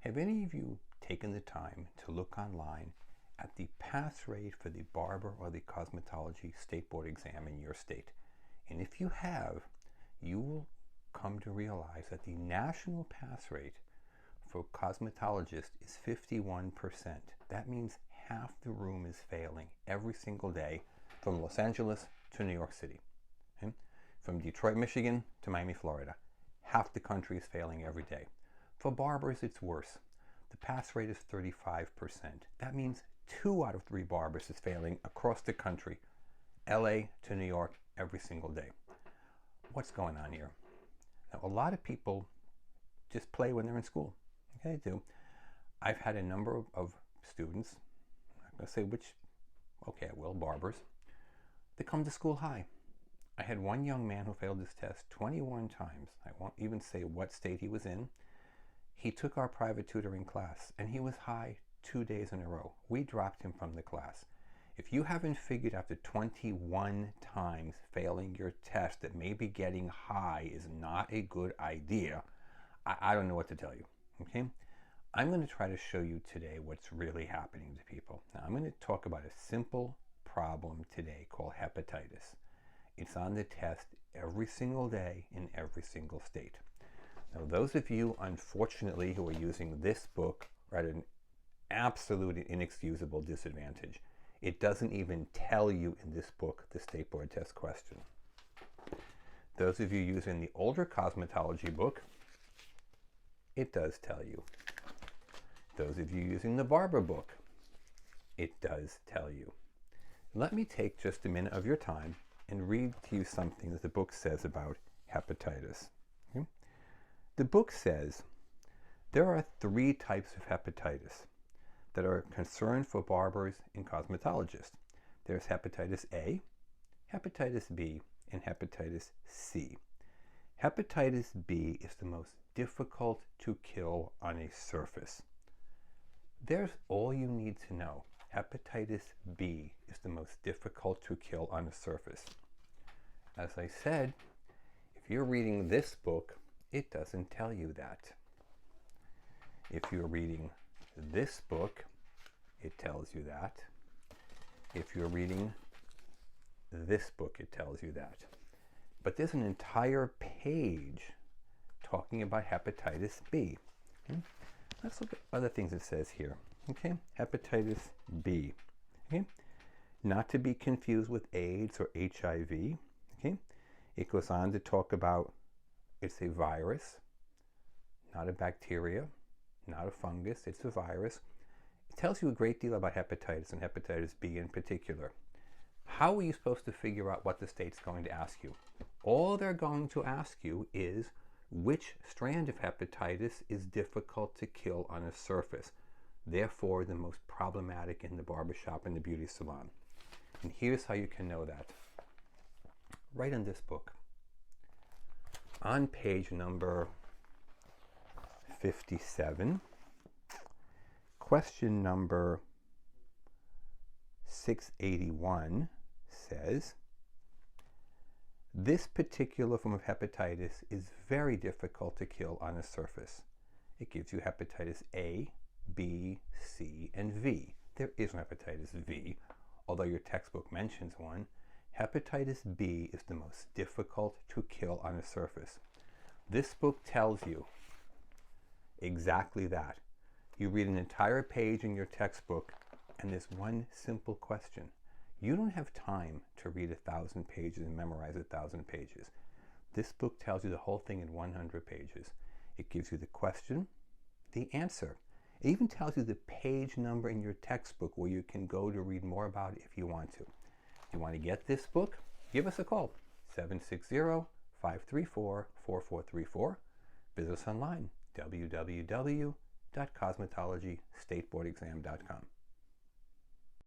Have any of you taken the time to look online at the pass rate for the Barber or the Cosmetology State Board exam in your state? And if you have, you will come to realize that the national pass rate for cosmetologists is 51%. That means half the room is failing every single day from Los Angeles to New York City. Okay? From Detroit, Michigan to Miami, Florida. Half the country is failing every day. For barbers, it's worse. The pass rate is 35%. That means 2 out of 3 barbers is failing across the country, LA to New York, every single day. What's going on here? Now, a lot of people just play when they're in school. Okay, they do. I've had a number of students, I'm not going to say which, okay, I will, barbers, they come to school high. I had one young man who failed this test 21 times. I won't even say what state he was in. He took our private tutoring class, and he was high 2 days in a row. We dropped him from the class. If you haven't figured after 21 times failing your test that maybe getting high is not a good idea, I don't know what to tell you. Okay? I'm going to try to show you today what's really happening to people. Now, I'm going to talk about a simple problem today called hepatitis. It's on the test every single day in every single state. Now, those of you, unfortunately, who are using this book are at an absolute and inexcusable disadvantage. It doesn't even tell you in this book the State Board test question. Those of you using the older cosmetology book, it does tell you. Those of you using the Barber book, it does tell you. Let me take just a minute of your time and read to you something that the book says about hepatitis. Okay? The book says there are 3 types of hepatitis that are a concern for barbers and cosmetologists. There's hepatitis A, hepatitis B, and hepatitis C. Hepatitis B is the most difficult to kill on a surface. There's all you need to know. Hepatitis B is the most difficult to kill on a surface. As I said, if you're reading this book, it doesn't tell you that. If you're reading this book, it tells you that. If you're reading this book, it tells you that. But there's an entire page talking about hepatitis B. Okay? Let's look at other things it says here. Okay, hepatitis B. Okay, not to be confused with AIDS or HIV. Okay, it goes on to talk about it's a virus, not a bacteria, not a fungus. It's a virus. It tells you a great deal about hepatitis and hepatitis B in particular. How are you supposed to figure out what the state's going to ask you? All they're going to ask you is which strand of hepatitis is difficult to kill on a surface, therefore the most problematic in the barbershop and the beauty salon. And here's how you can know that. Right in this book, on page number 57, question number 681 says, this particular form of hepatitis is very difficult to kill on a surface. It gives you hepatitis A, B, C, and V. There is no hepatitis V, although your textbook mentions one. Hepatitis B is the most difficult to kill on a surface. This book tells you exactly that. You read an entire page in your textbook, and there's one simple question. You don't have time to read 1,000 pages and memorize 1,000 pages. This book tells you the whole thing in 100 pages. It gives you the question, the answer. It even tells you the page number in your textbook where you can go to read more about it if you want to. If you want to get this book, give us a call, 760-534-4434. Visit us online, www.cosmetologystateboardexam.com.